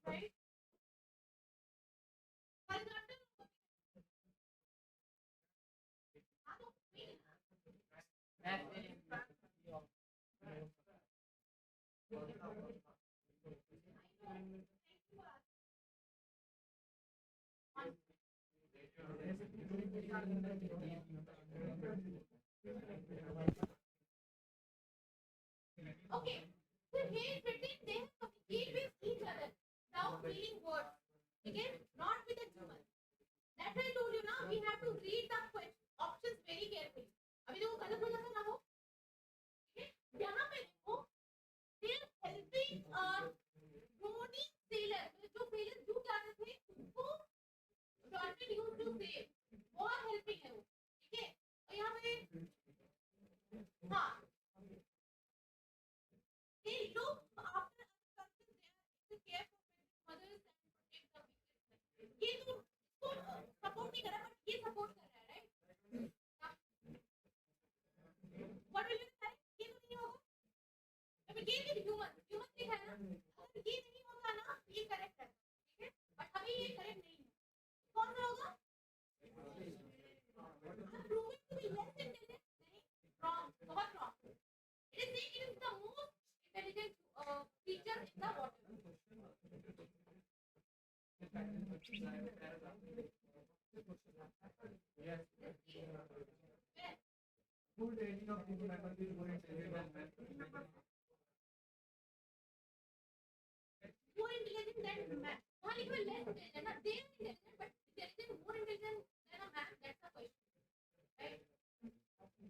right? Okay, so here it's written they have communicate with each other without feeling words. Okay, not with a human. That's why I told you now we have to read the options very carefully. अभी देखो गलत हो जाता ना हो. Okay, यहाँ पे देखो they are helping drowning sailor. जो sailor डूब जाते थे उनको dolphin used to save. वो helping है वो. ठीक है. और यहाँ पे हाँ. They look after other persons. They are care for mothers and protect the weakest. ये तो सपोर्ट नहीं कर रहा बट ये सपोर्ट कर रहा है राइट. व्हाट विल यू से ये तो नहीं होगा. अब ये भी ह्यूमन लिखा है ना. अगर ये नहीं होता ना ये करेक्ट है. ठीक है बट अभी ये करेक्ट नहीं है. कौन सा होगा. Proving to be less intelligent. नहीं wrong. बहुत wrong. It is saying it is the most intelligent creature in the water. More intelligent than man. वहाँ लिखा है less intelligent ना. They are intelligent but intelligent more intelligent than a man. That's the question. Right?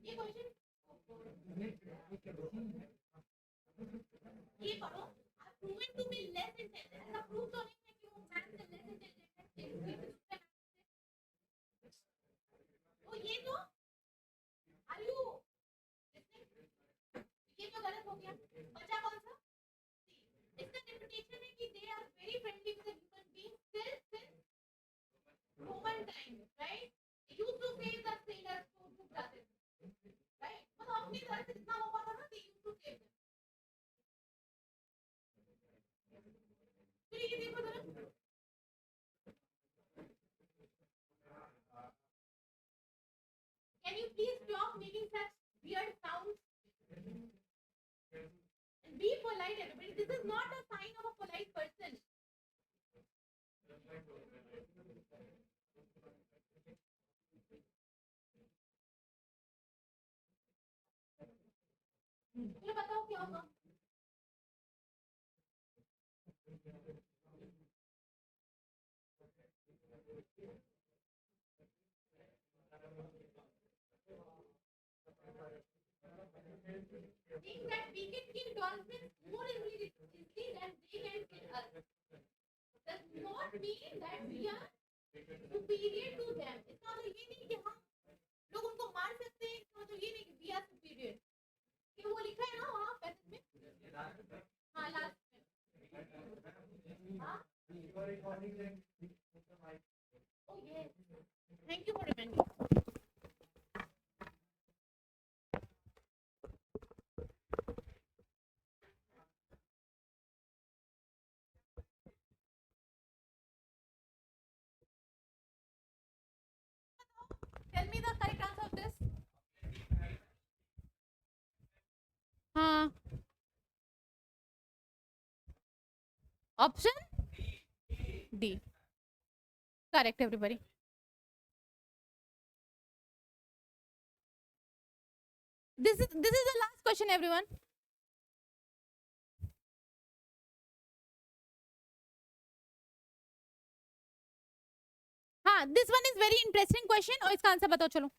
ये question ये पढ़ो. Proven to be less intelligent. ऐसा proof तो नहीं है कि वो man से less intelligent है. तो ये तो are you listening? ये तो गलत हो गया. बचा कौन सा. इसका इंटरप्रिटेशन है कि they are very friendly with the human beings since Roman time, right? They used to save the sailors who डूब जाते थे, right? मतलब अपनी तरह से जितना हो पाता था they used to save them. फिर ये देखो जरा. Can you please stop making such weird sounds? And be polite, everybody. This is not a sign of a polite person. चलो बताओ क्या होगा. Think that we can kill dolphins more easily than they can kill us. Does not mean that we are superior to them. इसका मतलब ये नहीं कि हम लोग उनको मार सकते हैं. इसका मतलब ये नहीं कि we are superior. कि वो लिखा है ना वहाँ पैसेज में. हाँ लास्ट में. हाँ. Oh yes. Thank you for reminding. Tell me the correct answer of this. हाँ. Option D. Correct, everybody. This is the last question, everyone. हाँ, this one is very interesting question. और इसका answer बताओ चलो.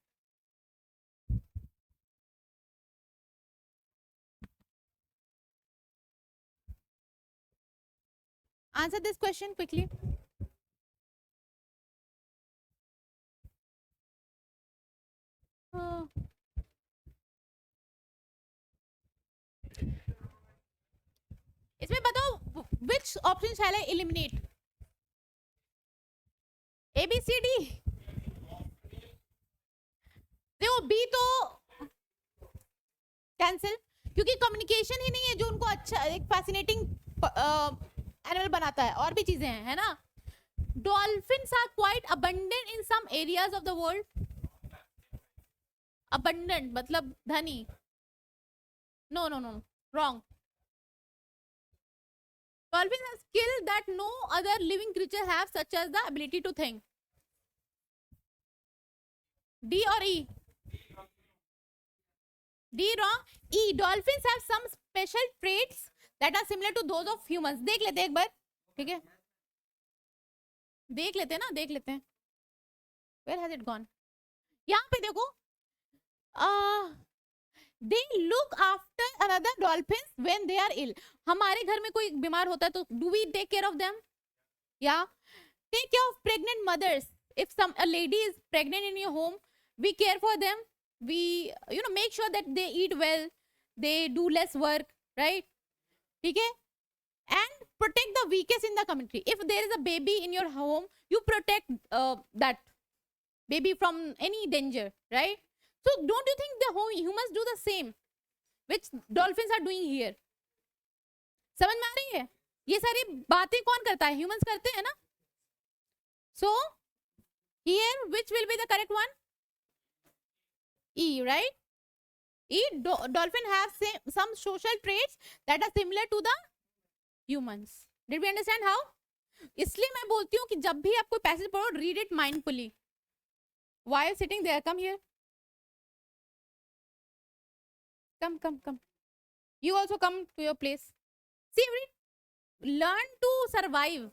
Answer this question quickly. इसमें बताओ which option shall I eliminate? A B C D. देखो B तो cancel. क्योंकि कम्युनिकेशन ही नहीं है जो उनको अच्छा एक फैसिनेटिंग एनिमल बनाता है, और भी चीजें हैं, है ना. Dolphins are quite abundant in some areas of the world. Abundant मतलब धनी. No no no, wrong. Dolphins have skill that no other living creature have, such as the ability to think. D or E? D wrong. E. Dolphins have some special traits that are similar to those of humans. देख लेते हैं एक बार, ठीक है, देख लेते हैं ना, देख लेते हैं. Where has it gone? यहाँ पे देखो, they look after another dolphins when they are ill. हमारे घर में कोई बीमार होता है तो do we take care of them? Yeah. Take care of pregnant mothers. If a lady is pregnant in your home, we care for them. We make sure that they eat well, they do less work, right? ठीक है. And protect the weakest in the community. If there is a baby in your home, you protect that baby from any danger, right? So don't you think the humans do the same which dolphins are doing here? समझ में आ रही है? ये सारी बातें कौन करता है? Humans करते हैं ना. So here which will be the correct one? E, right? E. Dolphin have some social traits that are similar to the humans. Did we understand how? इसलिए मैं बोलती हूँ कि जब भी आप कोई पैसेज पढ़ो, read it mindfully. Why sitting there? Come here. Come. You also come to your place. See, learn to survive.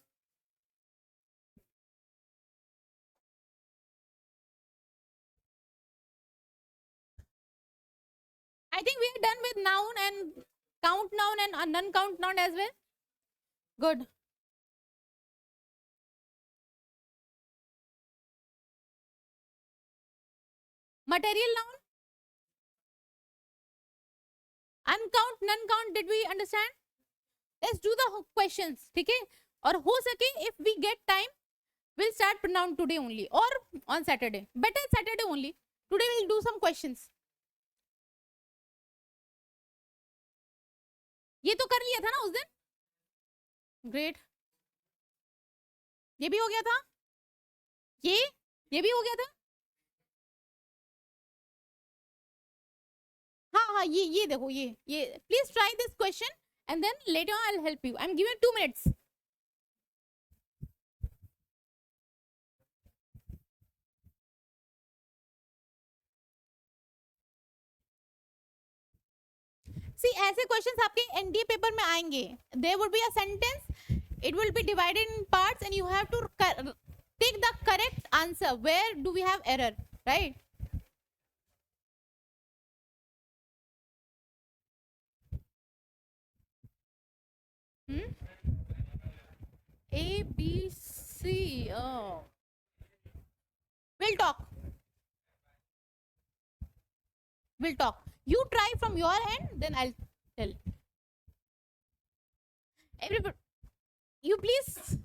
I think we are done with noun and count noun and non-count noun as well. Good. Material noun. Uncount, non-count, did we understand? Let's do the questions, ठीक है? और हो सके if we get time, we'll start pronoun today only or on Saturday. Better Saturday only. Today we'll do some questions. ये तो कर लिया था ना उस दिन? Great. ये भी हो गया था? ये भी हो गया था? हाँ, ये देखो, ये please try this question and then later on I'll help you. I'm giving 2 minutes. See, ऐसे questions आपके NDA paper में आएंगे. There would be a sentence. It will be divided in parts and you have to take the correct answer. Where do we have error, right? A, B, C. Oh. We'll talk. You try from your end, then I'll tell. Everybody, you please.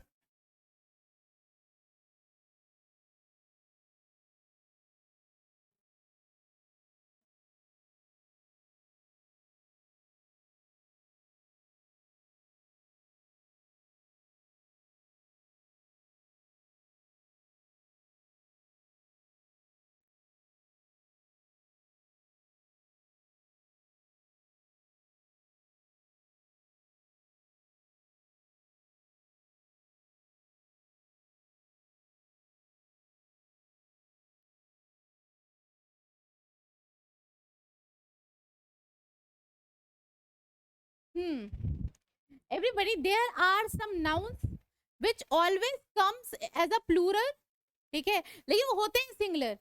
Everybody, there are some nouns which always comes as a plural, ठीक है, लेकिन वो होते हैं singular,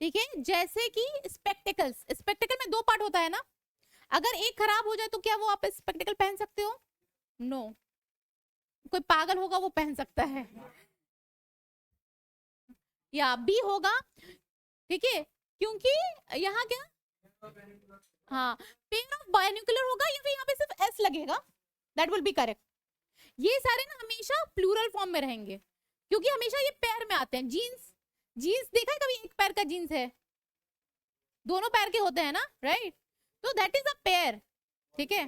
ठीक है. जैसे कि स्पेक्टिकल्स. स्पेक्टिकल में 2 पार्ट होता है ना. अगर एक खराब हो जाए तो क्या वो आप स्पेक्टिकल पहन सकते हो? नो. कोई पागल होगा वो पहन सकता है, या बी होगा, ठीक है, क्योंकि यहाँ क्या, हाँ, पेयर ऑफ बायन्यूक्लियर होगा या फिर यहाँ पे सिर्फ एस लगेगा. That will be correct. ये सारे ना हमेशा प्लूरल फॉर्म में रहेंगे क्योंकि हमेशा ये पैर में आते हैं. जीन्स देखा है कभी? एक पैर का जीन्स है, दोनों पैर के होते हैं ना, राइट? तो दैट इज अ पेयर. ठीक है.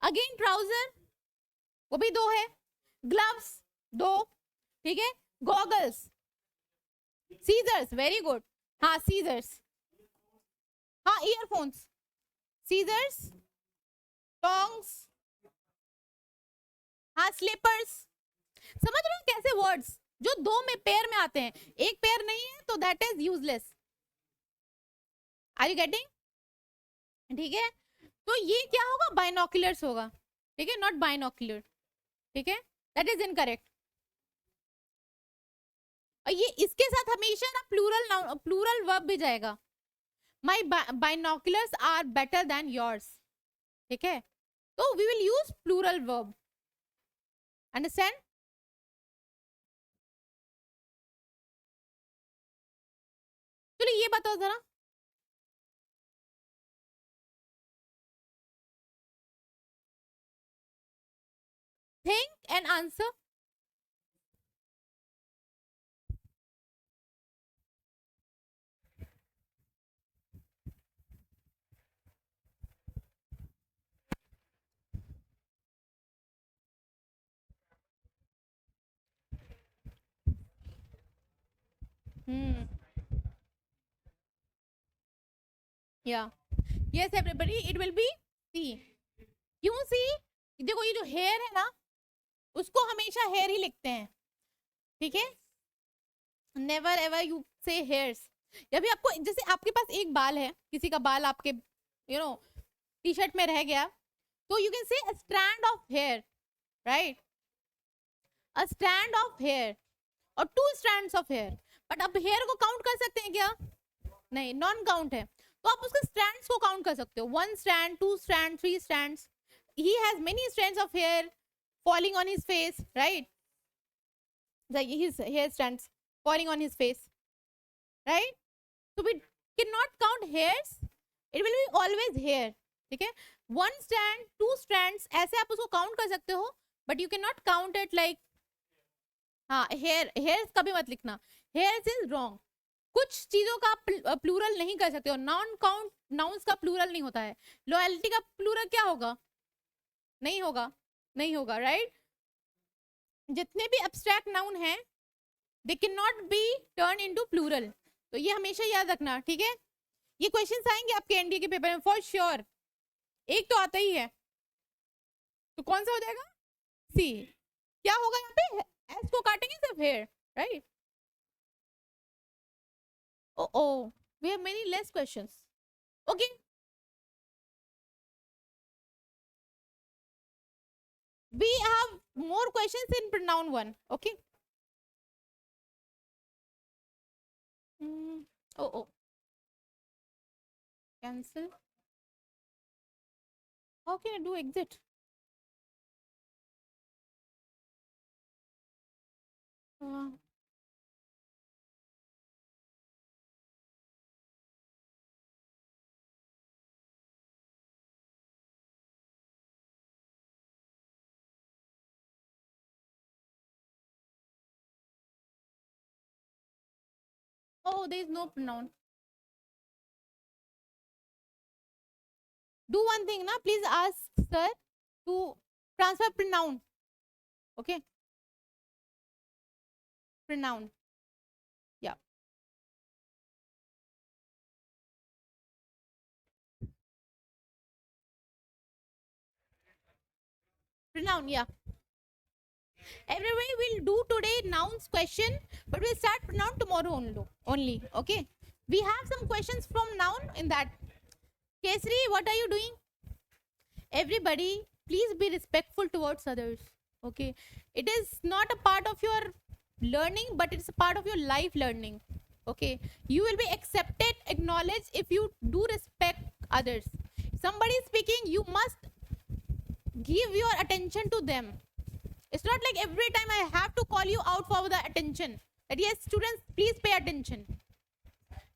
अगेन ट्राउजर, वो भी 2 है. ग्लव्स 2, ठीक है. Goggles, scissors, very good. हाँ सीजर्स, हाँ ईयरफोन्स, सीजर्स, टोंग्स, हाँ स्लीपर्स. समझ रहे हो कैसे वर्ड्स जो 2 में पेयर में आते हैं, एक पेयर नहीं है तो that is useless. Are you getting? ठीक है. तो ये क्या होगा, बाइनोकुलर्स होगा. ठीक है, नॉट बाइनोकुलर. ठीक है, दैट इज इनकरेक्ट. और ये इसके साथ हमेशा ना प्लूरल वर्ब भी जाएगा. My binoculars are better than yours. ठीक है, तो we will use plural verb. Understand? चलो ये बताओ जरा. Think and answer. हम्म. या yes everybody, it will be C. क्यों सी? देखो ये जो हेयर है ना, उसको हमेशा हेयर ही लिखते हैं. ठीक है, नेवर एवर यू से हेयर्स. या भी आपको, जैसे आपके पास एक बाल है, किसी का बाल आपके टी शर्ट में रह गया, तो you can say a strand of hair, right? A strand of hair और 2 स्ट्रैंड्स ऑफ हेयर. बट अब हेयर को काउंट कर सकते हैं क्या? नहीं, नॉन काउंट है. तो आप उसके स्ट्रैंड्स को काउंट कर सकते हो. 1 strand, 2 strand, 3 strands. He has many strands of hair falling on his face, right? His hair strands falling on his face, right? So we cannot count hairs. It will be always hair. ठीक है, 1 strand, 2 strands, ऐसे आप उसको count कर सकते हो. But you can not count it like, हाँ hairs कभी मत लिखना. Hairs is wrong. कुछ चीजों का प्लूरल नहीं कर सकते हो. नॉन काउंट नाउन्स का प्लूरल नहीं होता है. लॉयल्टी का प्लूरल क्या होगा? नहीं होगा, नहीं होगा, राइट? जितने भी एब्स्ट्रैक्ट नाउन हैं, they can not be turn into plural. तो ये हमेशा याद रखना. ठीक है, ये क्वेश्चंस आएंगे आपके एनडीए के पेपर में फॉर श्योर. एक तो आता ही है, तो कौन सा हो जाएगा? सी. क्या होगा यहाँ पे? एस को काटेंगे सिर्फ hair, right? Oh oh, we have many less questions. Okay, we have more questions in pronoun 1. Okay. Oh oh, cancel. How can I do exit? uh, oh, there is no pronoun. Do one thing na, please ask sir to transfer pronoun. Okay, pronoun. Yeah, pronoun. Yeah, everybody will do today nouns question, but we'll start pronoun tomorrow only. Okay, we have some questions from noun in that. Kesri, what are you doing? Everybody, please be respectful towards others. Okay, it is not a part of your learning, but it's a part of your life learning. Okay, you will be accepted, acknowledged if you do respect others. Somebody is speaking, you must give your attention to them. It's not like every time I have to call you out for the attention, that yes students, please pay attention.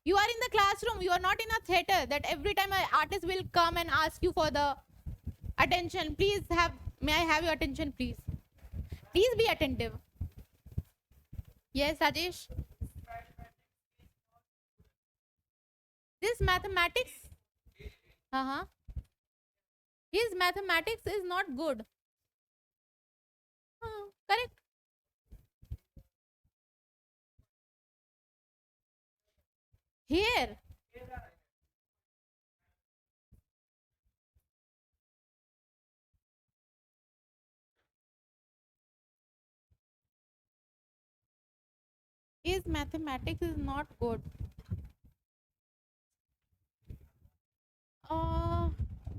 You are in the classroom, you are not in a theater that every time an artist will come and ask you for the attention. Please have, may I have your attention, please? Please be attentive. Yes, Rajesh. This mathematics. Uh-huh. His mathematics is not good. Correct. Here, his mathematics is not good. uh,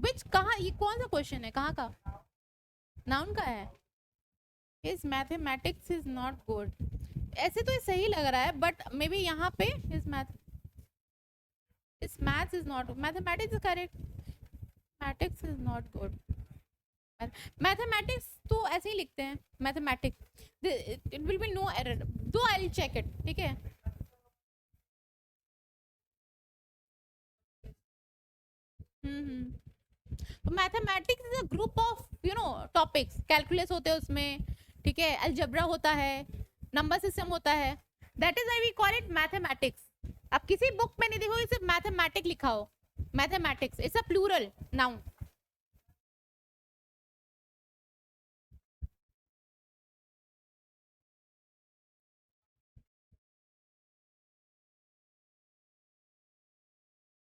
which कहाँ, ये कौन सा question है, कहाँ का noun का है? his mathematics is not good. ऐसे तो ये सही लग रहा है, बट मे बी यहाँ पे his maths is not, mathematics is correct. mathematics is not good. Mathematics तो ऐसे ही लिखते हैं, mathematics, it will be no error, though I will check it, ठीक है। तो mathematics is a group of topics, calculus होते हैं उसमें, ठीक है, अलजेब्रा होता है, नंबर सिस्टम होता है, that is why we call it mathematics. अब किसी बुक में नहीं देखो सिर्फ मैथमेटिक लिखा हो, mathematics it's a plural noun.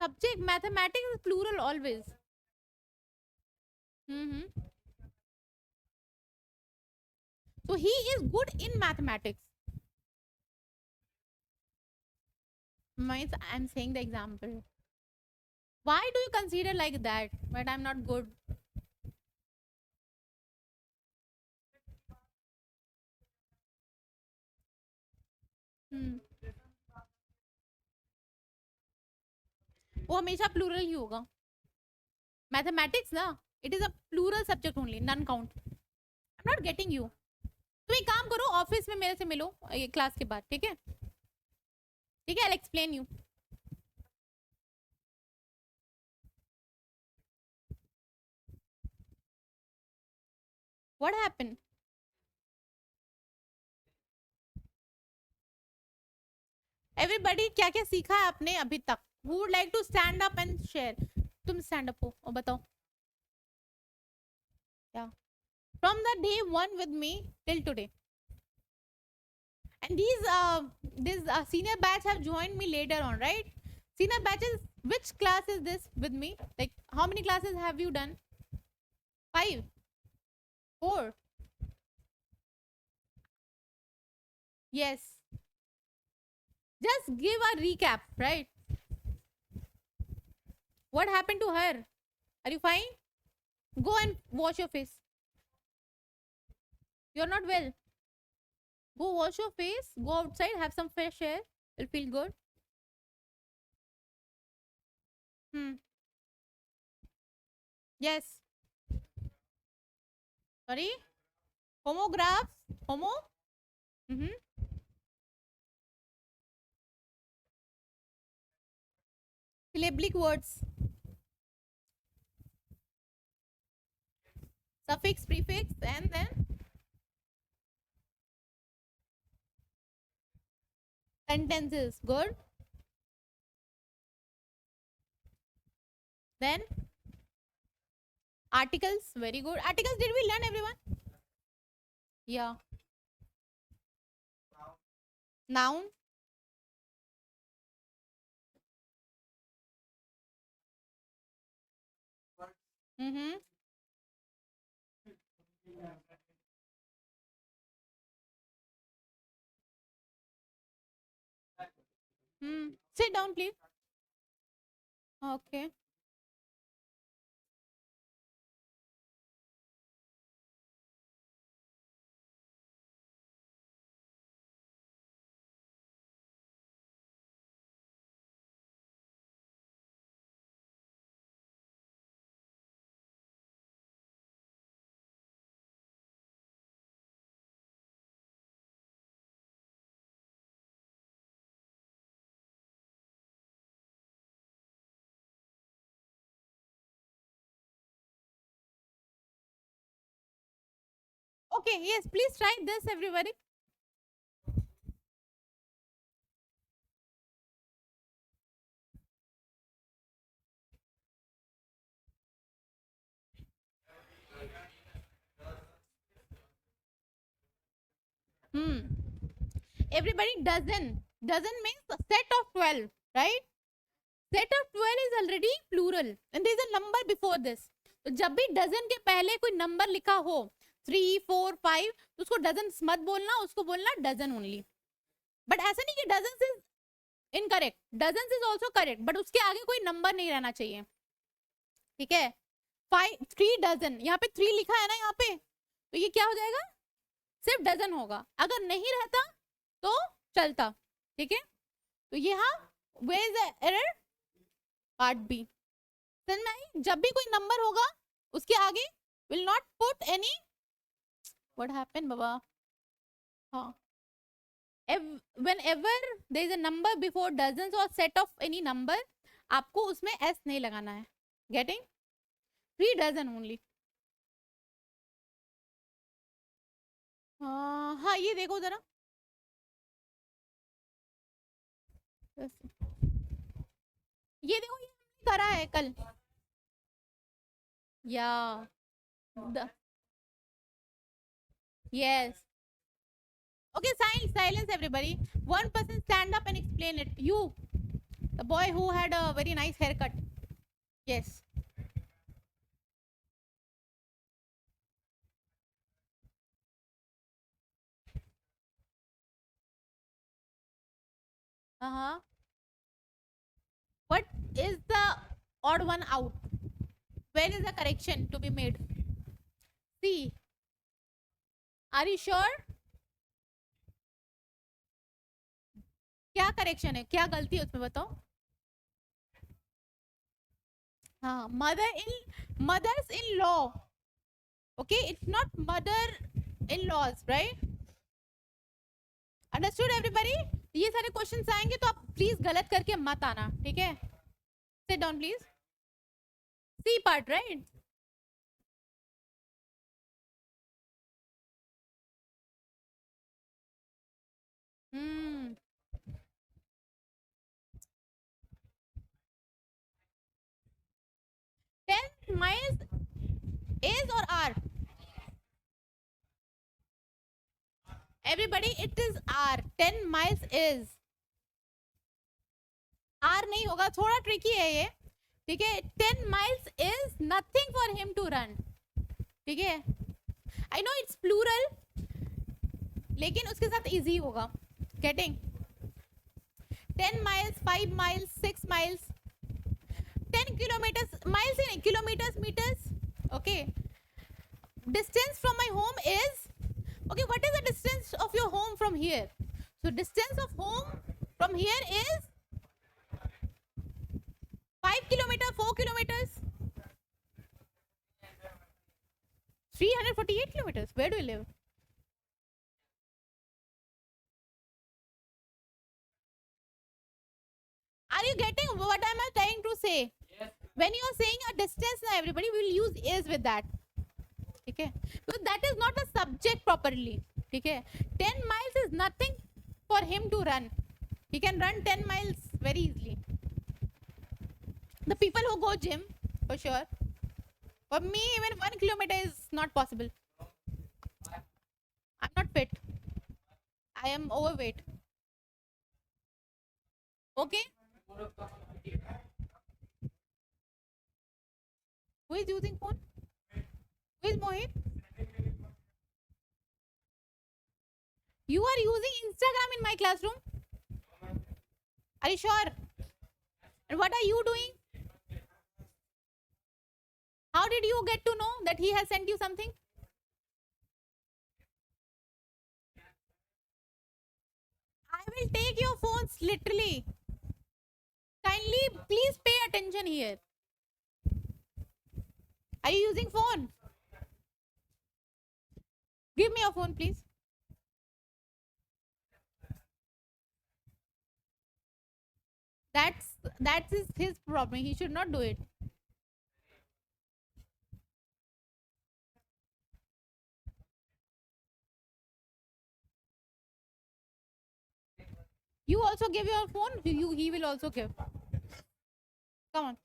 Subject mathematics is plural always. Hmm. So he is good in mathematics. Means I'm saying the example. Why do you consider like that? But I'm not good. Hmm. वो हमेशा plural ही होगा। Mathematics ना, it is a plural subject only, none count. I am not getting you. तो एक काम करो, office में मेरे से मिलो ये क्लास के बाद, ठीक है? ठीक है, I explain you. What happened? Everybody क्या क्या सीखा है आपने अभी तक? Who would like to stand up and share? तुम स्टैंड अप हो और बताओ क्या from the day one with me till today. And these senior batch have joined me later on, right? Senior batches, which class is this with me? Like, how many classes have you done? 5, 4? Yes. Just give a recap, right? What happened to her? Are you fine? Go and wash your face. You're not well. Go wash your face. Go outside. Have some fresh air. You'll feel good. Hmm. Yes. Sorry. Homographs. Homo. Mm-hmm. Syllabic words. Suffix, prefix, and then sentences. Good. Then articles. Very good. Articles, did we learn, everyone? Yeah. Noun. Mm-hmm. Sit down, please. Okay. Okay, yes, please try this, everybody. Everybody, dozen means a set of 12, right? Set of 12 is already plural and there is a number before this. तो जब भी dozen के पहले कोई number लिखा हो 3 4 5, तो उसको डजन मत बोलना, उसको बोलना डजन ओनली. बट ऐसा नहीं कि dozen is incorrect, dozen is also correct, but उसके आगे कोई नंबर नहीं रहना चाहिए. ठीक है. 3 डजन, यहाँ पे 3 लिखा है ना यहाँ पे, तो ये क्या हो जाएगा, सिर्फ डजन होगा. अगर नहीं रहता तो चलता. ठीक है. तो यहाँ where is the error, part B. समझ में आई? जब भी कोई नंबर होगा उसके आगे will not put any, what happened बाबा, हाँ, whenever there is a number before dozens or set of any number, आपको उसमें s नहीं लगाना है. getting? 3 dozen only. हाँ ये देखो जरा, ये देखो, ये हमने करा है कल. या yes. Okay, silence everybody. One person stand up and explain it. You, the boy who had a very nice haircut. Yes. What is the odd one out? Where is the correction to be made? See. Are you sure? क्या correction है, क्या गलती है उसमें बताओ. हाँ, mothers in law. Okay, it's not mother in laws, right? Understood everybody? ये सारे क्वेश्चंस आएंगे तो आप प्लीज गलत करके मत आना. ठीक है. Sit down please. C part, right? Hmm. 10 miles is or are? Everybody, it is R. 10 miles is. R नहीं होगा, थोड़ा ट्रिकी है ये. ठीक है. 10 miles is nothing for him to run. ठीक है. I know it's plural, लेकिन उसके साथ easy होगा. Getting? 10 miles, 5 miles, 6 miles, 10 kilometers, miles ही नहीं, kilometers, meters. Okay. Distance from my home is, okay, what is the distance of your home from here? So distance of home from here is 5 kilometers, 4 kilometers, 348 kilometers. Where do you live? Are you getting what am I trying to say? Yes. When you are saying a distance, now everybody will use is with that. Okay, because that is not a subject properly. Okay, 10 miles is nothing for him to run. He can run 10 miles very easily. The people who go gym, for sure. For me, even 1 kilometer is not possible. I'm not fit. I am overweight. Okay. Who is using phone? Who is Mohit? You are using Instagram in my classroom? Are you sure? And what are you doing? How did you get to know that he has sent you something? I will take your phones literally. Kindly, please pay attention here. Are you using phone? Give me your phone, please. That's his problem. He should not do it. You also give your phone. He will also give. Come on.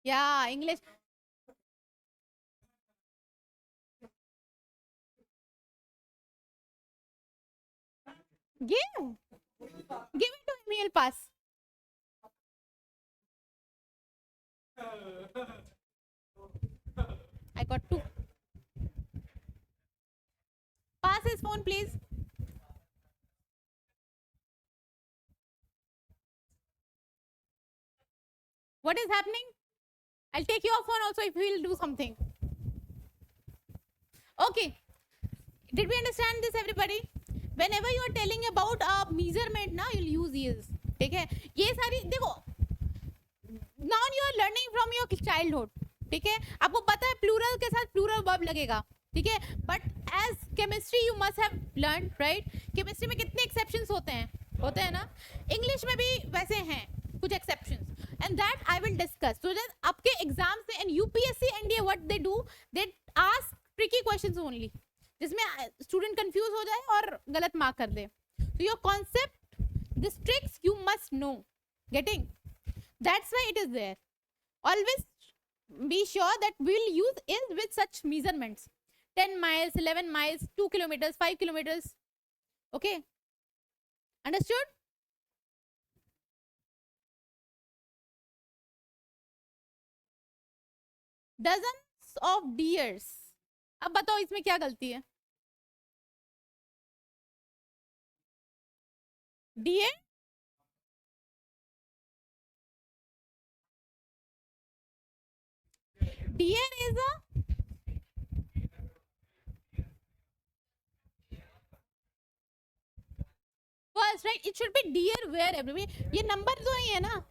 Yeah, English. Give it to him, he'll pass. I got 2. Pass his phone, please. What is happening? I'll take your phone also if he will do something. Okay. Did we understand this, everybody? Whenever you are telling about a measurement, now you'll use years. ठीक है? ये सारी देखो. Now you are learning from your childhood. ठीक है? आपको पता है plural के साथ plural verb लगेगा. ठीक है? But as chemistry you must have learned, right? Chemistry में कितने exceptions होते हैं? होते हैं ना? English में भी वैसे हैं कुछ exceptions. And that I will discuss. So that आपके exams में and UPSC NDA what they do, they ask tricky questions only. जिसमें स्टूडेंट कंफ्यूज हो जाए और गलत मार्क कर दे. So your concept, this tricks you must know. Getting? That's why it is there. Always be sure that we'll use is with such measurements. 10 miles, 11 miles, 2 kilometers, 5 kilometers. Okay? Understood? Dozens of deers. अब बताओ इसमें क्या गलती है? Deer? Deer is a first, right? It should be deer where everywhere. ये number तो नहीं है ना?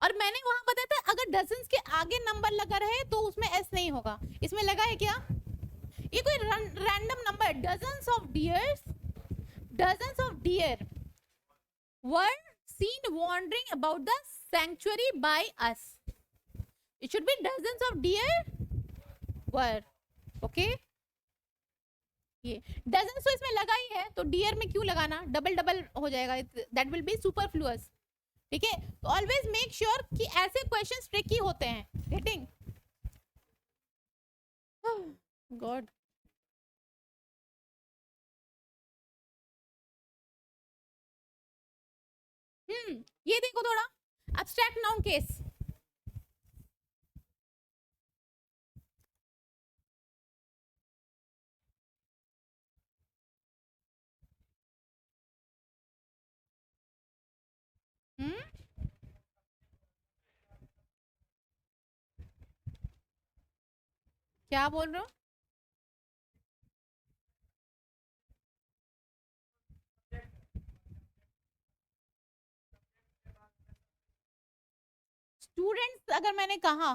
और मैंने वहां बताया था अगर डजन्स के आगे नंबर लगा रहे तो उसमें एस नहीं होगा. इसमें लगा है क्या? ये कोई random number. dozens of deer were seen wandering about the sanctuary by us. It should be dozens of deer were. Okay? ये dozens तो इसमें लगा ही है तो deer में क्यों लगाना? डबल हो जाएगा. That will be superfluous. ठीक है? तो ऑलवेज मेक श्योर कि ऐसे क्वेश्चंस ट्रिकी होते हैं. गेटिंग? गॉड. ये देखो थोड़ा एब्स्ट्रैक्ट नाउन केस. क्या बोल रहे हो? स्टूडेंट्स अगर मैंने कहा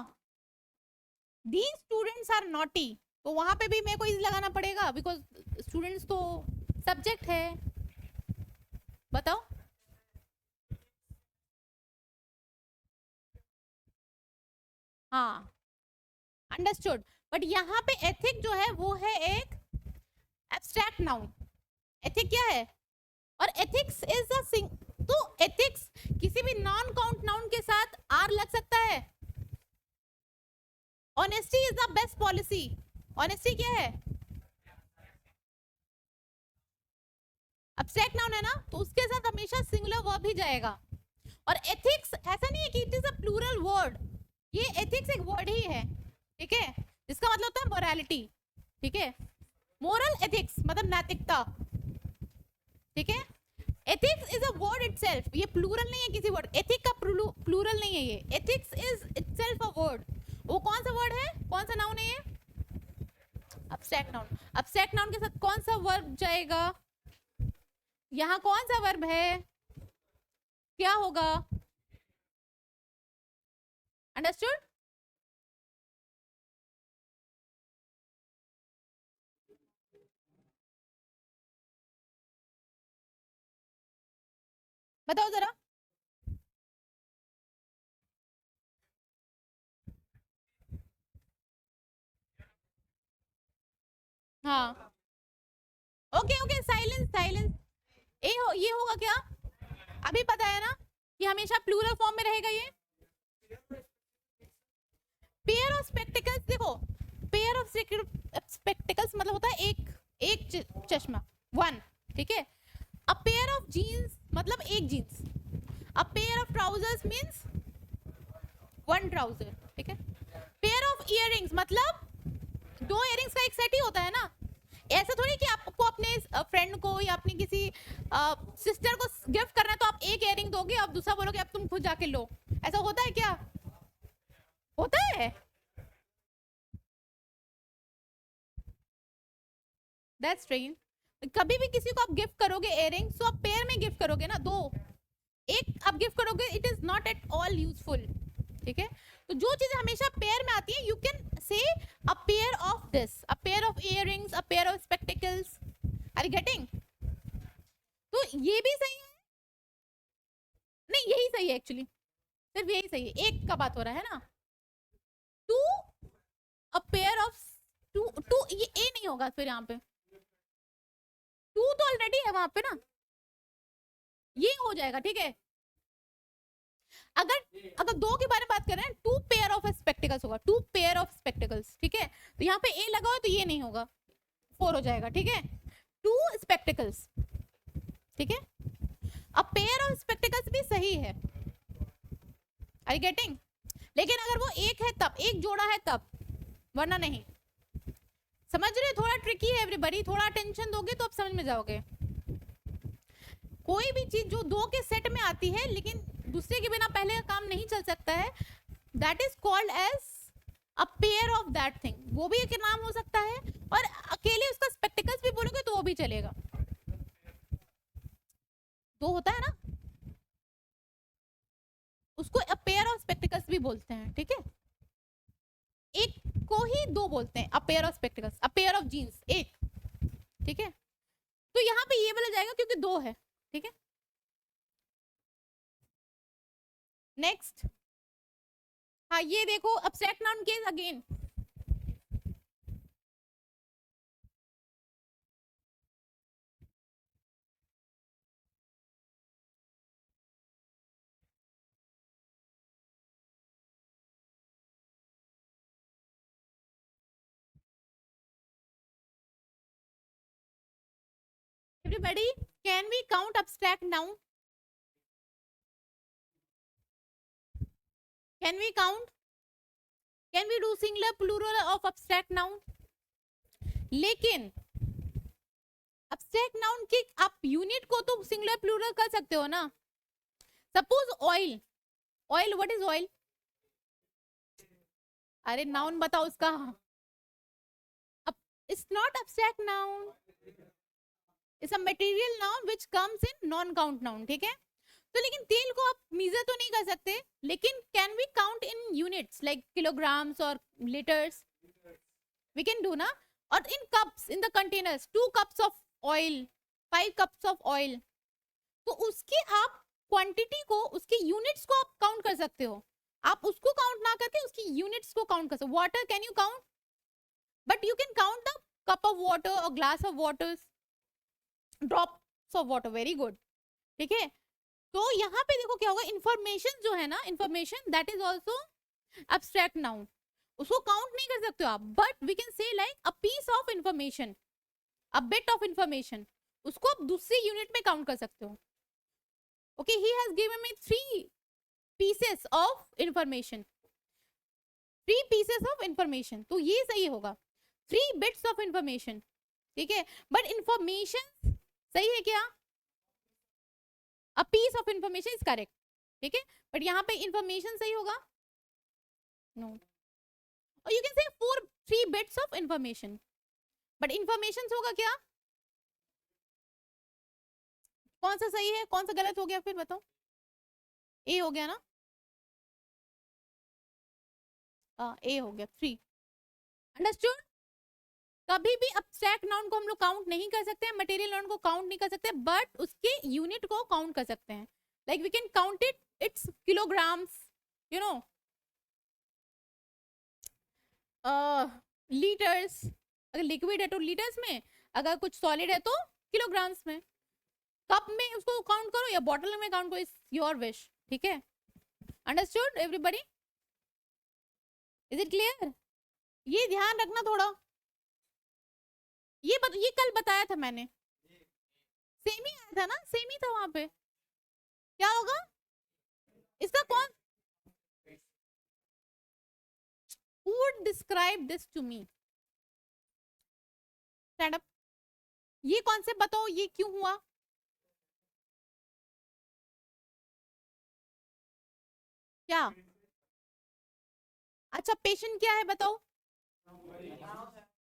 these students are naughty तो वहां पे भी मेरे को इज लगाना पड़ेगा बिकॉज स्टूडेंट्स तो सब्जेक्ट है. बताओ. हाँ अंडरस्टूड. बट यहाँ पे एथिक जो है वो है एक एब्स्ट्रैक्ट नाउन. एथिक क्या है? और एथिक्स इज अ तो एथिक्स किसी भी नॉन काउंट नाउन के साथ आर लग सकता है. Honesty is the best policy. Honesty क्या है? एब्स्ट्रैक्ट नाउन है ना तो उसके साथ हमेशा सिंगुलर वर्ब ही जाएगा. और एथिक्स ऐसा नहीं है कि it is a plural word. ये एथिक्स एक वर्ड ही है. ठीक है? इसका मतलब होता है मोरालिटी. ठीक है? मोरल एथिक्स मतलब नैतिकता. ठीक है? Ethics is a word itself. ये प्लूरल नहीं है किसी वर्ड. एथिक का प्लूरल नहीं है ये. Ethics is itself a word. वो कौन सा वर्ड है? कौन सा नाउन है ये? Abstract noun. एब्स्ट्रैक्ट नाउन के साथ कौन सा वर्ब जाएगा? यहाँ कौन सा वर्ब है? क्या होगा? अंडरस्टूड? बताओ जरा. हाँ ओके ओके. Silence silence. ये होगा क्या? अभी पता है ना कि हमेशा प्लूरल फॉर्म में रहेगा ये. Pair of spectacles. देखो पेयर ऑफ स्पेक्टिकल्स मतलब होता है एक चश्मा. वन. ठीक है. अ पेयर ऑफ जीन्स मतलब एक jeans. A pair of trousers means one trouser. ठीक है. पेयर ऑफ इयररिंग्स मतलब दो इयररिंग्स का एक सेट ही होता है ना. ऐसा थोड़ी कि आपको अपने फ्रेंड को या अपनी किसी सिस्टर को गिफ्ट करना है तो आप एक इयररिंग दोगे और दूसरा बोलोगे अब तुम खुद जाके लो. ऐसा होता है क्या? होता है. That's strange. कभी भी किसी को आप गिफ्ट करोगे इयररिंग्स तो आप पेयर में गिफ्ट करोगे ना. दो एक आप गिफ्ट करोगे it is not at all useful. ठीक है. तो जो चीजें हमेशा पेयर में आती है you can say a pair of this, a pair of earrings, a pair of spectacles. Are you getting? तो ये भी सही है. नहीं यही सही है एक्चुअली. सिर्फ यही सही है. एक का बात हो रहा है ना. Two a pair of two. Two ये ए नहीं होगा फिर यहाँ पे. टू तो ऑलरेडी है वहां पे ना. ये हो जाएगा. ठीक है. अगर अगर दो के बारे में बात कर रहे हैं टू पेयर ऑफ स्पेक्टिकल्स होगा. Two pair of spectacles. ठीक है. तो यहाँ पे ए लगा हो तो ये नहीं होगा. फोर हो जाएगा. ठीक है. Two spectacles. ठीक है. अब पेयर ऑफ स्पेक्टिकल्स भी सही है. I getting? लेकिन अगर वो एक है तब, एक जोड़ा है तब, वरना नहीं. समझ रहे? थोड़ा ट्रिकी है एवरीबॉडी. थोड़ा टेंशन दोगे तो आप समझ में जाओगे. कोई भी चीज जो दो के सेट में आती है लेकिन दूसरे के बिना पहले का काम नहीं चल सकता है, that is called as a pair of that thing. वो भी एक नाम हो सकता है. और अकेले उसका स्पेक्टिकल्स भी बोलोगे तो वो भी चलेगा. दो होता है ना, उसको अ पेयर ऑफ स्पेक्टिकल्स भी बोलते हैं. ठीक है. एक को ही दो बोलते हैं. A pair of spectacles, a pair of jeans एक. ठीक है. तो यहाँ पे ये बोला जाएगा क्योंकि दो है. ठीक है. नेक्स्ट. हाँ ये देखो abstract noun case again. Everybody, can we count abstract noun? Can we count? Can we do singular plural of abstract noun? लेकिन abstract noun की आप यूनिट को तो सिंगुलर प्लूरल कर सकते हो ना. Suppose oil. Oil what is oil? अरे नाउन बताओ उसका. It's not abstract noun. It's a material noun which comes in non count noun. ठीक है. तो लेकिन तेल को आप मीजर तो नहीं कर सकते. लेकिन can we count in units like kilograms और लीटर्स? वी कैन डू ना. और in cups, in the containers, 2 cups of oil, 5 cups of oil. तो उसकी आप क्वांटिटी को, उसकी यूनिट्स को आप काउंट कर सकते हो. आप उसको काउंट ना करके उसकी यूनिट्स को काउंट कर सकते हो. Water can you count? But you can count the cup of water और glass of water, drops of water. Very good. ठीक है. तो यहाँ पे देखो क्या होगा. इंफॉर्मेशन जो है ना, information that is also abstract noun. उसको काउंट नहीं कर सकते हो आप. But we can say like a piece of information, a bit of information. उसको आप दूसरी यूनिट में काउंट कर सकते हो. Okay. He has given me 3 pieces of information. 3 pieces of information. तो ये सही होगा. 3 बिट्स ऑफ इंफॉर्मेशन. ठीक है. बट इंफॉर्मेशन सही है क्या? A piece of information is correct. ठीक है. बट यहाँ पे इंफॉर्मेशन सही होगा. नो. और यू कैन से 3 bits of information. But information होगा क्या? कौन सा सही है कौन सा गलत हो गया फिर बताओ. ए हो गया ना. ए हो गया. 3. अंडरस्टूड. कभी भी अब्स्ट्रैक्ट नाउन को हम लोग काउंट नहीं कर सकते हैं, मटेरियल नाउन को काउंट नहीं कर सकते, बट उसके यूनिट को काउंट कर सकते हैं. Like we can count it, it's kilograms, you know, litres. अगर लिक्विड है तो लीटर्स में, अगर कुछ सॉलिड है तो किलोग्राम्स में. कप में उसको काउंट करो या बॉटल में काउंट करो, इट्स योर विश. ठीक है. Understood everybody? Is it clear? ये ध्यान रखना थोड़ा. ये कल बताया था मैंने. सेम ही आया था ना, सेम ही था वहां पे। क्या होगा इसका? कौन who would describe this to me? Stand up. ये कॉन्सेप्ट बताओ, ये क्यों हुआ? क्या? अच्छा, पेशेंट क्या है बताओ?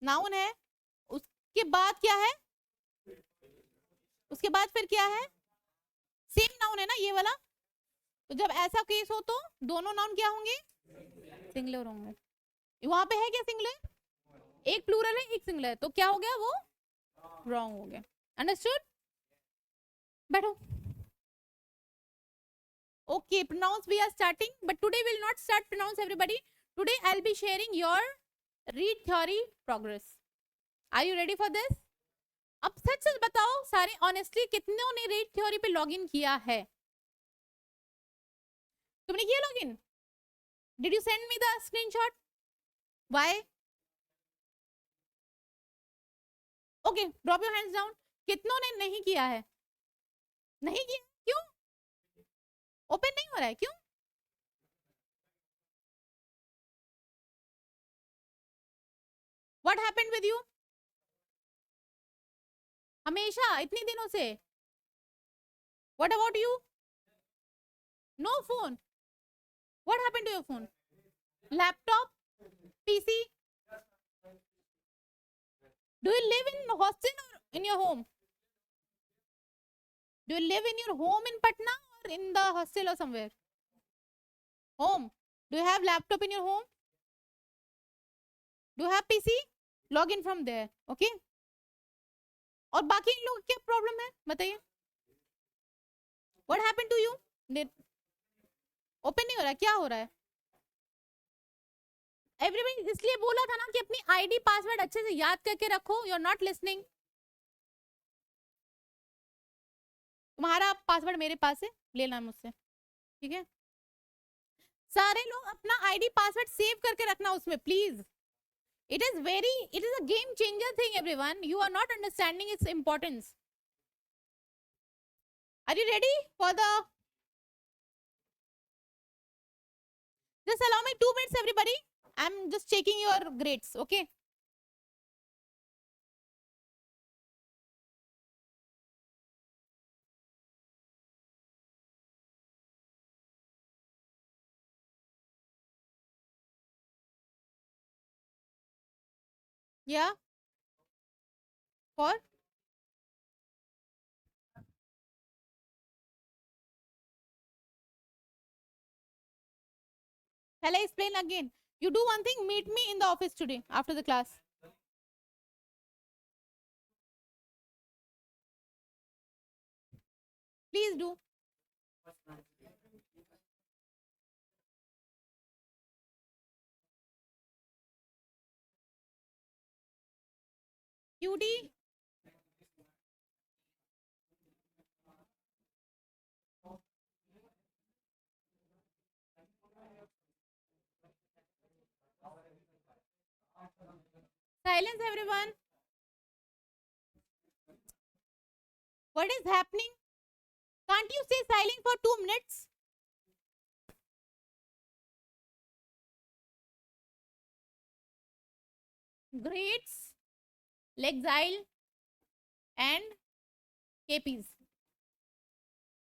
नाउन है। उसके बाद क्या है? उसके बाद फिर क्या है? सेम नाउन है ना ये वाला। तो जब ऐसा केस हो तो दोनों नाउन क्या होंगे? सिंगुलर होंगे। वहां पे है क्या सिंगुलर? एक प्लूरल है एक सिंगुलर है, तो क्या हो गया वो? रॉन्ग हो गया। अंडरस्टूड? बैठो। Okay, pronounce we are starting, but today we'll not start pronounce everybody. Today I'll be sharing your read theory progress. Are you ready for this? अब सच सच बताओ सारे ऑनेस्टली, कितनों ने रीड थ्योरी पे लॉगिन किया है? तुमने किया login? Did you send me the screenshot? Why? Okay, drop your hands down. कितनों ने नहीं किया है? नहीं किया? क्यों? ओपन नहीं हो रहा है क्यों? What happened with you? हमेशा इतने दिनों से? What about you? No phone? What happened to your phone? Laptop? PC? Do you live in hostel or in your home? Do you live in your home in Patna or in the hostel or somewhere? Home. Do you have laptop in your home? Do you have PC? Log in from there. Okay? और बाकी इन लोग क्या problem है बताइए? What happened to you? Open नहीं हो रहा, क्या हो रहा है? एवरीबडी इसलिए बोला था ना कि अपनी आईडी पासवर्ड अच्छे से याद करके रखो। You are not listening. तुम्हारा पासवर्ड मेरे पास है, लेना मुझसे, ठीक है? सारे लोग अपना आईडी पासवर्ड सेव करके रखना उसमें please. It is a game changer thing, everyone. You are not understanding its importance. Are you ready for the? Just allow me 2 minutes, everybody. I'm just checking your grades, okay? Yeah. For? Shall I explain again? You do one thing, meet me in the office today after the class. Please do. Cutie. Silence, everyone. What is happening? Can't you stay silent for 2 minutes? Grades, Lexile and KPs.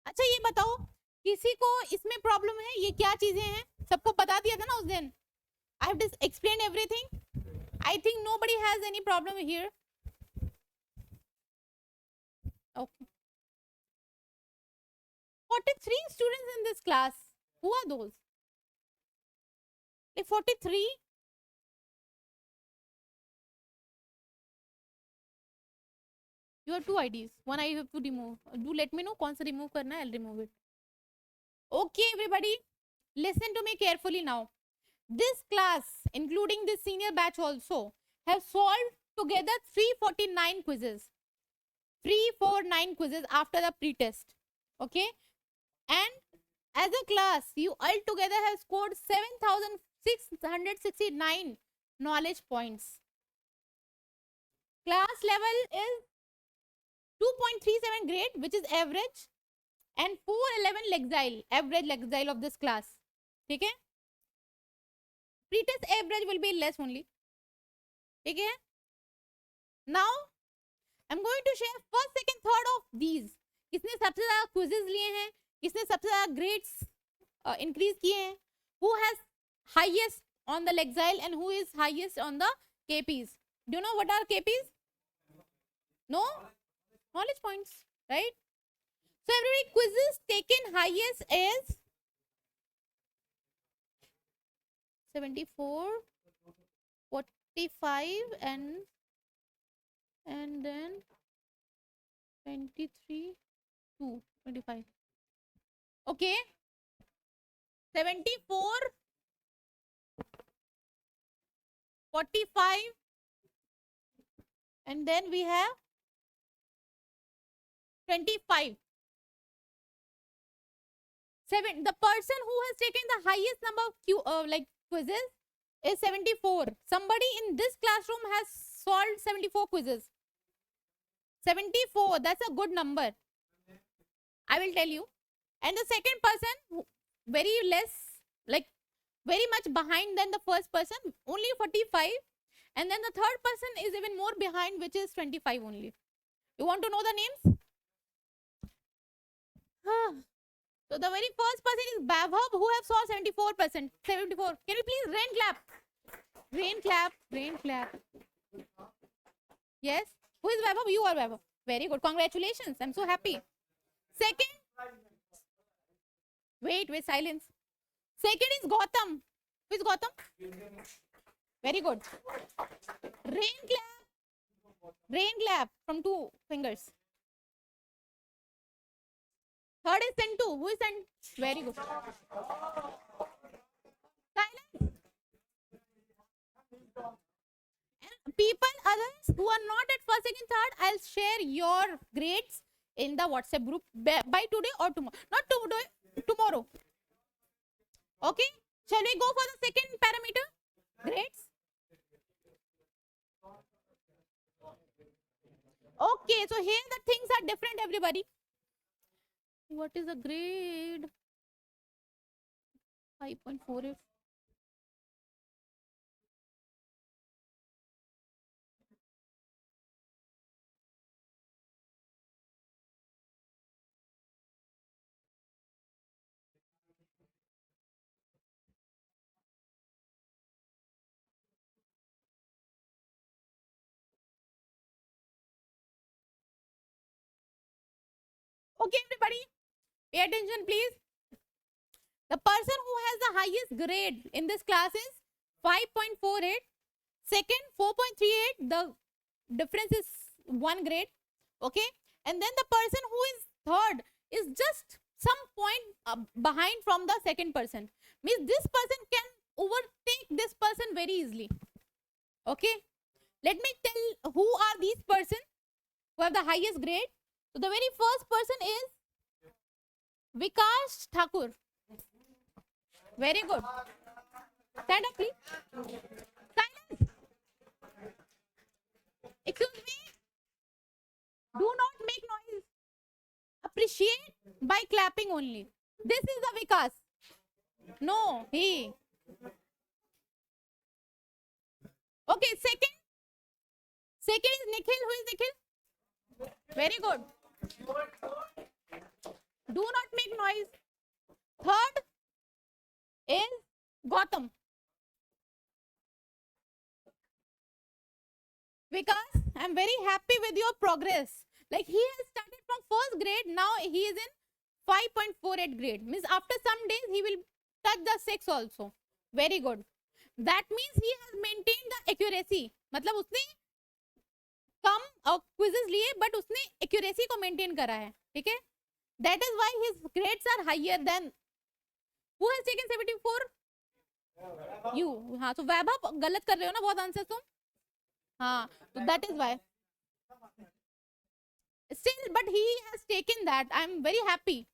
अच्छा ये बताओ, किसी को इसमें problem है? ये क्या चीजें हैं? सबको बता दिया था ना उस दिन। I have just explained everything. I think nobody has any problem here. Okay. 43 students in this class. Who are those? Like 43? You have 2 IDs. One I have to remove. Do let me know कौन सा remove करना है. I'll remove it. Okay, everybody. Listen to me carefully now. This class, including this senior batch also, have solved together 349 quizzes. 349 quizzes after the pre-test. Okay? And as a class, you altogether have scored 7,669 knowledge points. Class level is 2.37 grade, which is average, and 411 Lexile, average Lexile of this class. ठीक है? Pretest average will be less only. ठीक है? Now I'm going to share first, second, third of these. किसने सबसे ज़्यादा quizzes लिए हैं? किसने सबसे ज़्यादा grades increase किए हैं? Who has highest on the Lexile and who is highest on the KPs? Do you know what are KPs? No? Knowledge points, right? So everybody, quizzes taken highest is 74, 45 and then 23 to 25. Okay, 74, 45 and then we have 25. The person who has taken the highest number of quizzes is 74. Somebody in this classroom has solved 74 quizzes. 74, that's a good number. I will tell you. And the second person, very less, like very much behind than the first person, only 45. And then the third person is even more behind, which is 25 only. You want to know the names? So the very first person is Bhavab, who have solved 74%. 74. Can you please rain clap? Rain clap. Rain clap. Yes. Who is Bhavab? You are Bhavab. Very good. Congratulations. I'm so happy. Second. Wait, silence. Second is Gautam. Who is Gautam? Very good. Rain clap. Rain clap from 2 fingers. Third is Sentu. Who is Sentu? Very good. Silence. And people, others who are not at first, second, third, I'll share your grades in the WhatsApp group by today or tomorrow. Not today, tomorrow. Okay? Shall we go for the second parameter? Grades? Okay, so here the things are different, everybody. What is the grade? 5.48. Okay, everybody, pay attention, please. The person who has the highest grade in this class is 5.48. Second, 4.38. The difference is 1 grade. Okay. And then the person who is third is just some point behind from the second person. Means this person can overtake this person very easily. Okay. Let me tell who are these persons who have the highest grade. So the very first person is Vikas Thakur. Very good. Stand up, please. Silence. Excuse me. Do not make noise. Appreciate by clapping only. This is the Vikas. No, he. Okay, second. Second is Nikhil. Who is Nikhil? Very good. Do not make noise. Third is Gautam. Vikas, I'm very happy with your progress. Like he has started from first grade, now he is in 5.48 grade. Means after some days he will touch the 6 also. Very good. That means he has maintained the accuracy. मतलब उसने कम quizzes लिए but उसने accuracy को maintain करा है. ठीक है? That is why his grades are higher than. Who has taken 74? You. हाँ, तो वैभव गलत कर रहे हो ना बहुत आंसर तुम. हाँ, so that is why. Still, but he has taken that. I am very happy.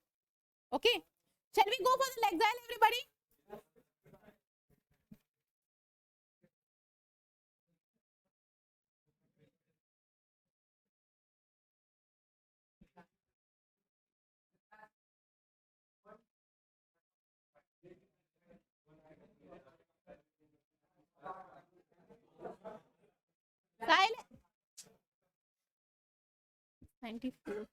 Okay. Shall we go for the Lexile, everybody? 94.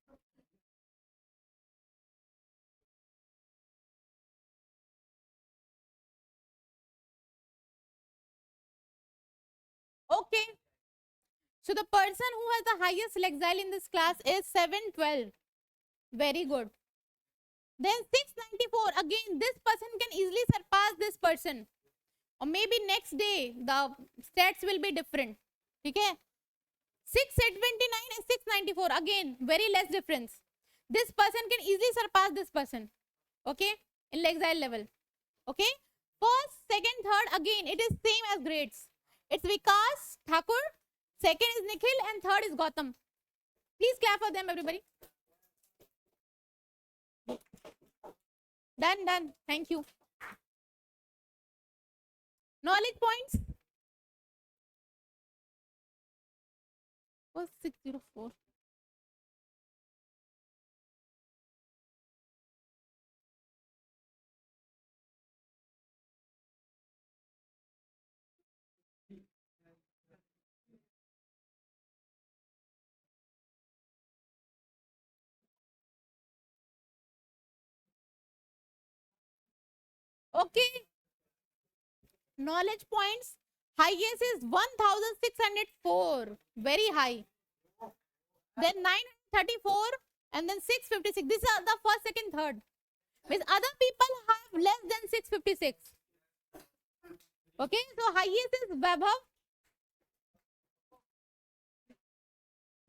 Okay. So the person who has the highest Lexile in this class is 712. Very good. Then 694. Again, this person can easily surpass this person. Or maybe next day, the stats will be different. Okay? 629 and 694. Again, very less difference. This person can easily surpass this person. Okay? In Lexile level. Okay? First, second, third, again, it is same as grades. It's Vikas Thakur. Second is Nikhil and third is Gautam. Please clap for them, everybody. Done, done. Thank you. Knowledge points. Was 604. Okay. Knowledge points. Highest is 1604. Very high. Then 934 and then 656. These are the first, second, third. Means other people have less than 656. Okay, so highest is Vaibhav.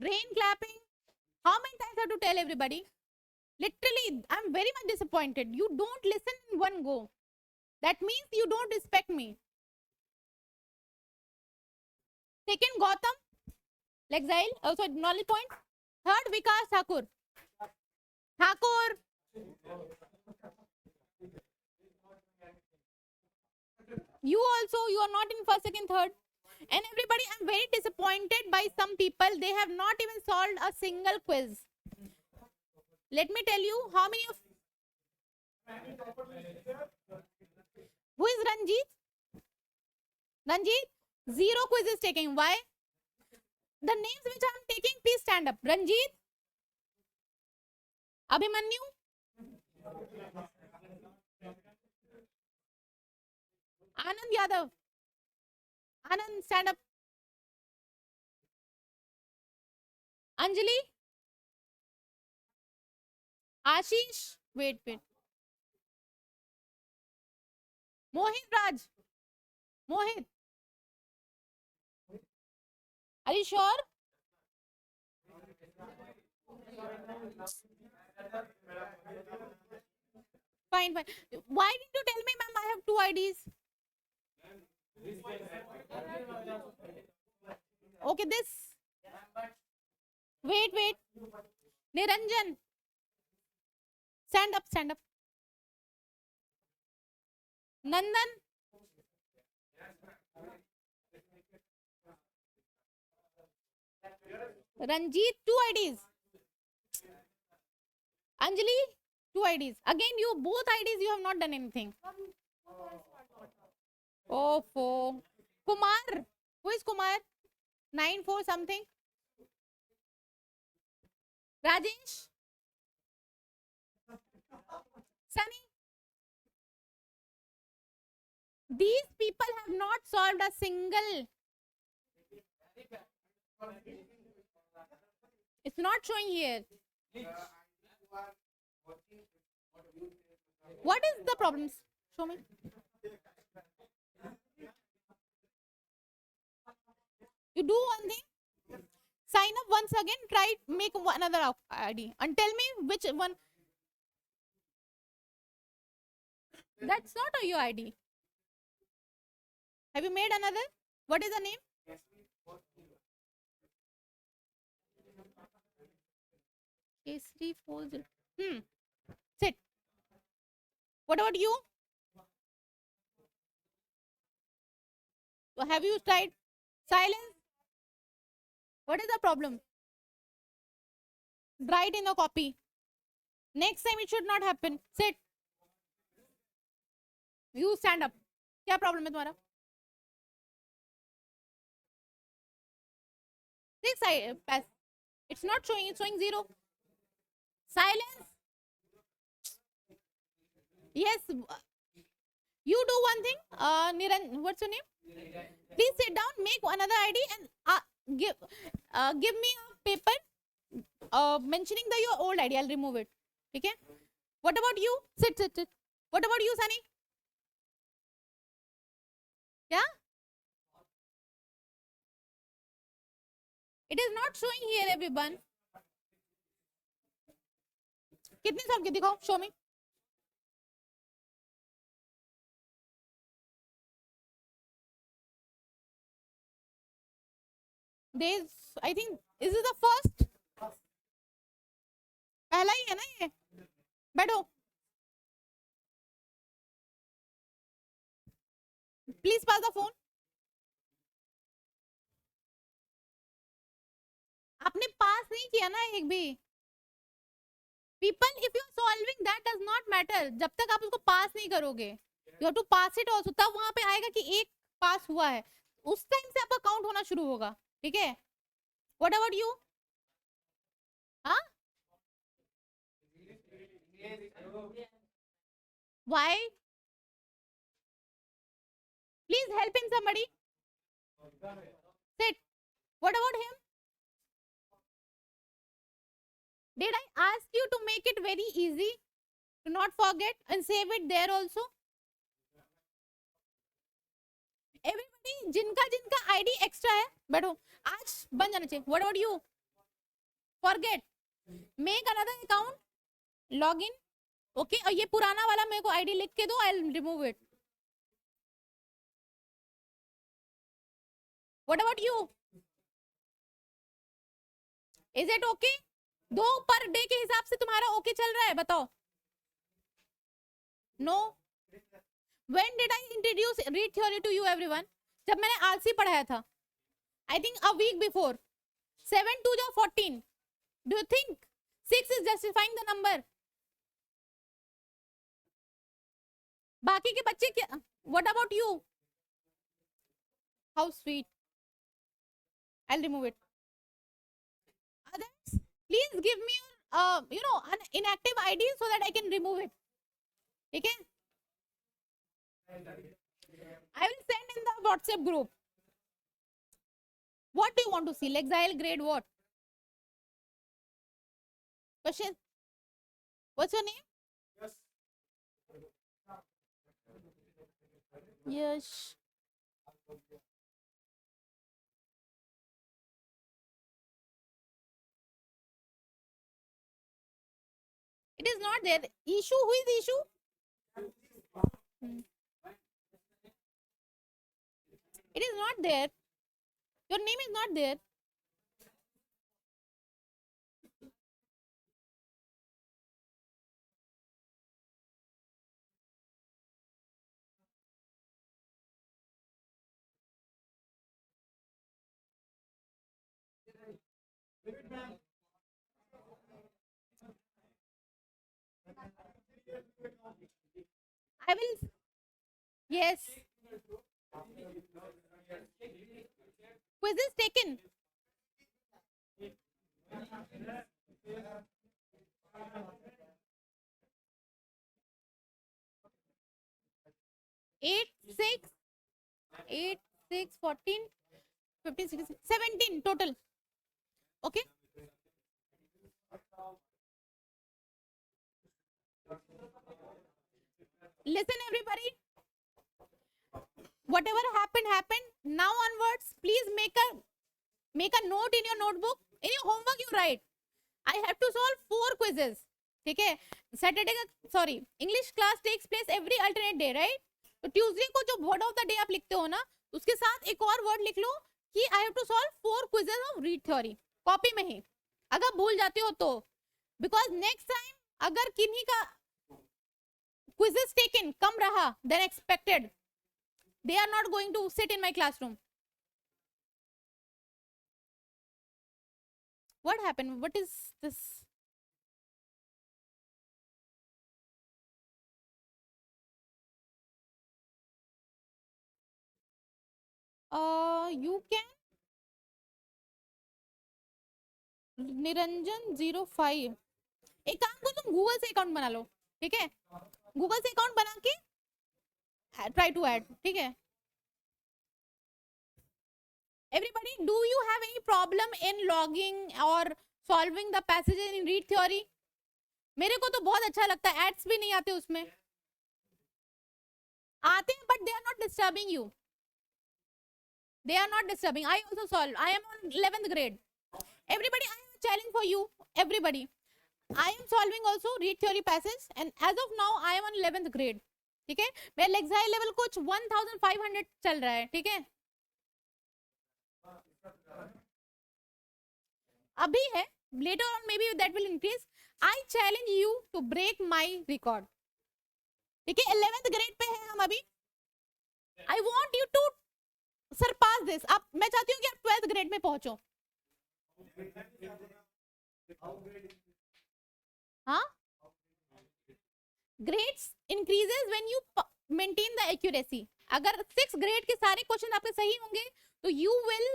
Rain clapping. How many times I have to tell everybody? Literally, I'm very much disappointed. You don't listen in one go. That means you don't respect me. Second, Gautam. Lexile. Also, knowledge point. Third, Vikas Thakur. Thakur. You also, you are not in first, second, third. And everybody, I'm very disappointed by some people. They have not even solved a single quiz. Let me tell you how many of... Who is Ranjit? Ranjit, zero quiz is taking. Why? The names which I am taking, please stand up. Ranjit, Abhimanyu, Anand Yadav. Anand, stand up. Anjali, Ashish, wait. Mohit Raj. Mohit. Are you sure? Fine. Why didn't you tell me, ma'am, I have two IDs? Okay, this. Wait. Niranjan. Stand up. Nandan. Ranjit, two IDs. Anjali, two IDs. Again, you both IDs, you have not done anything. Oh, four. Kumar. Who is Kumar? 94 something. Rajesh. Sunny. These people have not solved a single. It's not showing here. What is the problem? Show me. You do one thing. Sign up once again. Try make another ID and tell me which one. That's not a your ID. Have you made another? What is the name? Kesri 40. Sit. What about you? So have you tried silence? What is the problem? Write in a copy. Next time it should not happen. Sit. You stand up. क्या problem है तुम्हारा? Six pass. It's not showing, it's showing 0. Silence. Yes, you do one thing. What's your name? Please sit down, make another ID and give me a paper mentioning your old ID. I'll remove it. Okay? What about you? Sit. What about you, Sunny? Yeah? It is not showing here, everyone. कितने साल के दिखाओ? Show me. There's, I think, is this the first? पहला ही है ना ये? बैठो. Please pass the phone. आपने पास नहीं किया ना एक भी. People, if you are solving, that does not matter. जब तक आप उसको पास नहीं करोगे, you have to pass it also. तब वहां पे आएगा कि एक पास हुआ है. उस टाइम से आपका काउंट होना शुरू होगा. ठीक है? What about you? हाँ? Why? Please help him, somebody. Sit. What about him? Did I ask you to make it very easy? To not forget and save it there also? Everybody, जिनका ID extra है, बैठो. आज बन जाना चाहिए. What about you? Forget. Make another account. Log in. Okay? और ये पुराना वाला मेरे को ID लिख के दो. I'll remove it. What about you? Is it okay? 2 per day के हिसाब से तुम्हारा ओके चल रहा है? बताओ. No. When did I introduce read theory to you, everyone? जब मैंने आलसी पढ़ाया था. I think a week before. 7 2 जा 14. Do you think 6 is justifying the number? बाकी के बच्चे क्या? What about you? How sweet. I'll remove it. Others, please give me your an inactive ID so that I can remove it. Okay? I will send in the WhatsApp group. What do you want to see? Lexile grade what? Question? What's your name? Yes. It is not there. Issue? Who is issue? It is not there. Your name is not there. I will. Yes. Quiz is taken. Eight, 6, 14, 15, 16, 17 total. Okay. Listen, everybody. Whatever happened. Now onwards, please make a note in your notebook. In your homework, you write. I have to solve 4 quizzes. ठीक है? Saturday का sorry, English class takes place every alternate day, right? तो Tuesday को जो word of the day आप लिखते हो ना, उसके साथ एक और word लिख लो कि I have to solve 4 quizzes of read theory. Copy में ही. अगर भूल जाते हो तो, because next time अगर किन्हीं का quizzes taken कम रहा than expected, they are not going to sit in my classroom. What happened? What is this? You can Niranjan 05, एक काम करो तुम गूगल से अकाउंट बना लो, ठीक है, गूगल से अकाउंट बना के ट्राई टू ऐड, ठीक है। Everybody, do you have any problem in logging और solving the passages in Read Theory? मेरे को तो बहुत अच्छा लगता है, एड्स भी नहीं आते उसमें, आते हैं but they are not disturbing you, they are not disturbing. I also solve, I am on 11th grade. Everybody, I have a challenge for you, everybody. I am solving also read theory passage and as of now I am on 11th grade, ठीक है। मेरा लेक्साइल level कुछ 1500 चल रहा है, ठीक है, अभी है, later on maybe that will increase. I challenge you to break my record, ठीक है, 11th grade पे है हम अभी। I want you to surpass this. आप, मैं चाहती हूँ कि आप 12th ग्रेड में पहुंचो। हाँ, grades increases when you maintain the accuracy. अगर 6th ग्रेड के सारे क्वेश्चन आपके सही होंगे तो you will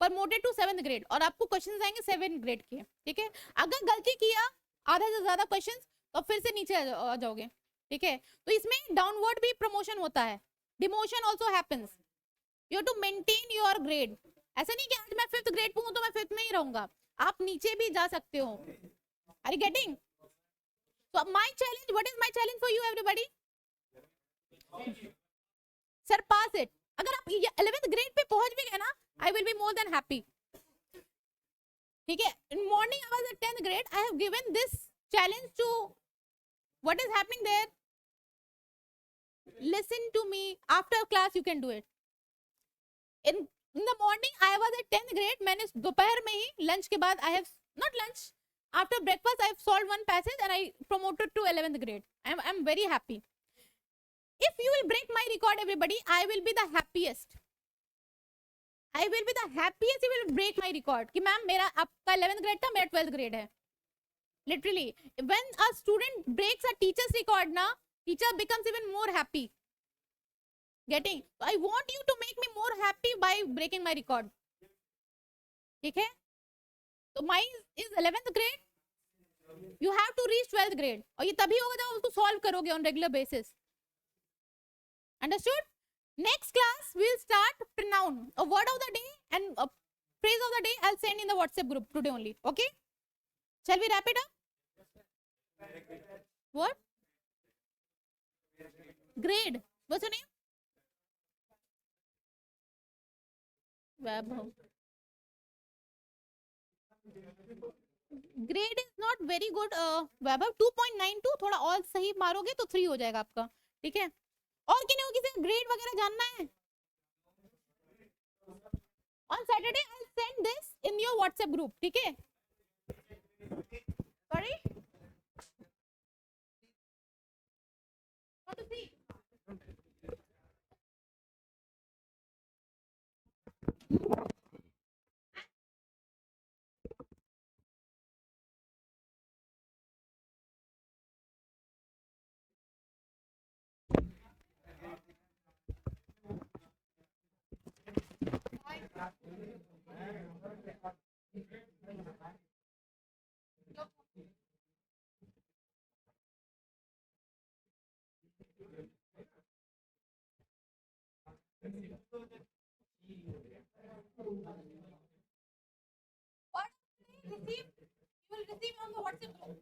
promoted to 7th grade और आपको क्वेश्चन आएंगे 7th ग्रेड के, ठीक है। अगर गलती किया आधा से ज्यादा क्वेश्चन तो फिर से नीचे आ जाओगे, ठीक है। तो इसमें डाउनवर्ड भी प्रमोशन होता है, demotion also happens. You have to maintain your grade. ऐसा नहीं कि आज मैं 5th ग्रेड पे हूं तो मैं 5th में ही रहूंगा, आप नीचे भी जा सकते हो। Are you getting? So my challenge, what is my challenge for you everybody? Surpass it. अगर आप 11th ग्रेड पे पहुंच भी गए ना, I will be more than happy, ठीक है। In morning I was at 10th grade, I have given this challenge to, what is happening there? Listen to me, after class you can do it. In the morning I was at 10th grade, मैंने दोपहर में ही lunch के बाद I have, not lunch, after breakfast I have solved one passage and I promoted to 11th grade. I'm very happy. If you will break my record everybody, I will be the happiest. I will be the happiest if you will break my record कि ma'am मेरा आपका 11th grade था, मेरा 12th grade है। Literally, when a student breaks a teacher's record ना, teacher becomes even more happy. Getting? I want you to make me more happy by breaking my record. ठीक है? तो mine is 11th grade. You have to reach 12th grade. और ये तभी होगा जब उसको solve करोगे on regular basis. Understood? Next class we'll start pronoun, a word of the day and a phrase of the day. I'll send in the WhatsApp group today only. Okay? Shall we wrap it up? What? Grade. What's your name? Vaibhav. Grade is not very good Vaibhav, 2.92, थोड़ा और सही मारोगे तो 3 हो जाएगा आपका, ठीक है। और किसी का ग्रेड वगैरह जानना है? On Saturday I will send this in your WhatsApp group, ठीक है। Sorry, want to see? What receive? You will receive on the WhatsApp group.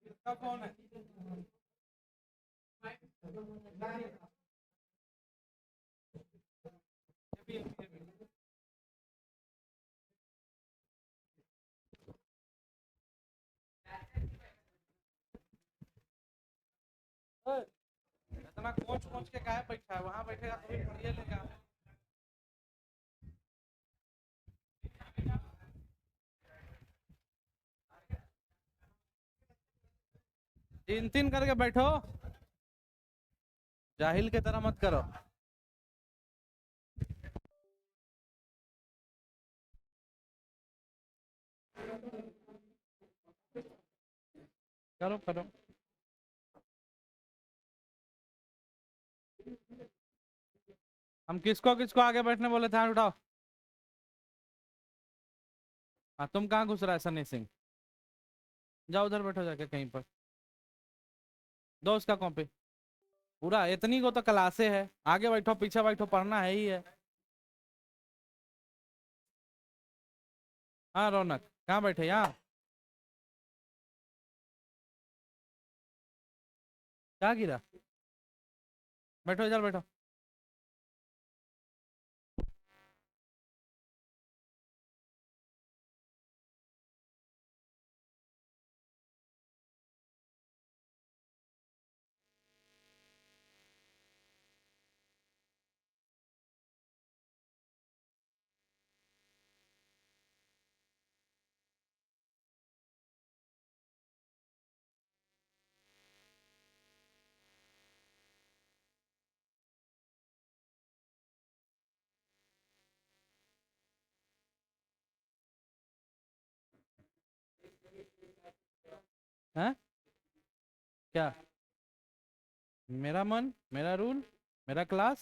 किसका फोन है? इतना कोच कोच के काहे बैठा है? वहां बैठेगा तो भी पढ़िए लेगा। तीन तीन करके बैठो, जाहिल की तरह मत करो। करो करो। हम किसको किसको आगे बैठने बोले थे? हाथ उठाओ। हाँ, तुम कहाँ घुस रहा है सनी सिंह? जाओ उधर बैठो जाके कहीं पर। दो उसका कॉपी पूरा, इतनी को तो क्लासे है। आगे बैठो पीछे बैठो, पढ़ना है ही है। हाँ रौनक, कहाँ बैठे? यहाँ क्या गिरा? बैठो इधर बैठो। हैं? क्या? मेरा मन, मेरा रूल, मेरा क्लास।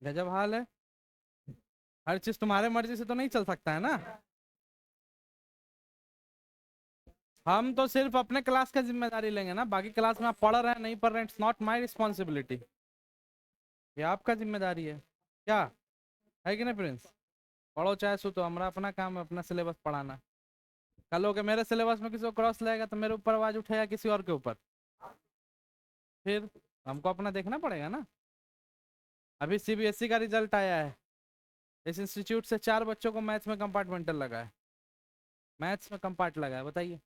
गजब हाल है। हर चीज तुम्हारे मर्जी से तो नहीं चल सकता है ना। हम तो सिर्फ अपने क्लास का जिम्मेदारी लेंगे ना, बाकी क्लास में आप पढ़ रहे हैं नहीं पढ़ रहे हैं, इट्स नॉट माय रिस्पॉन्सिबिलिटी। ये आपका जिम्मेदारी है। क्या है कि नहीं प्रिंस? पढ़ो चाहे सो, तो हमारा अपना काम है अपना सिलेबस पढ़ाना। कल हो के मेरे सिलेबस में किसी को क्रॉस लगेगा तो मेरे ऊपर आवाज उठेगा किसी और के ऊपर, फिर हमको अपना देखना पड़ेगा ना। अभी सीबीएसई का रिजल्ट आया है। इस इंस्टीट्यूट से 4 बच्चों को मैथ्स में कंपार्टमेंटल लगा है। मैथ्स में कंपार्ट लगा है, बताइए।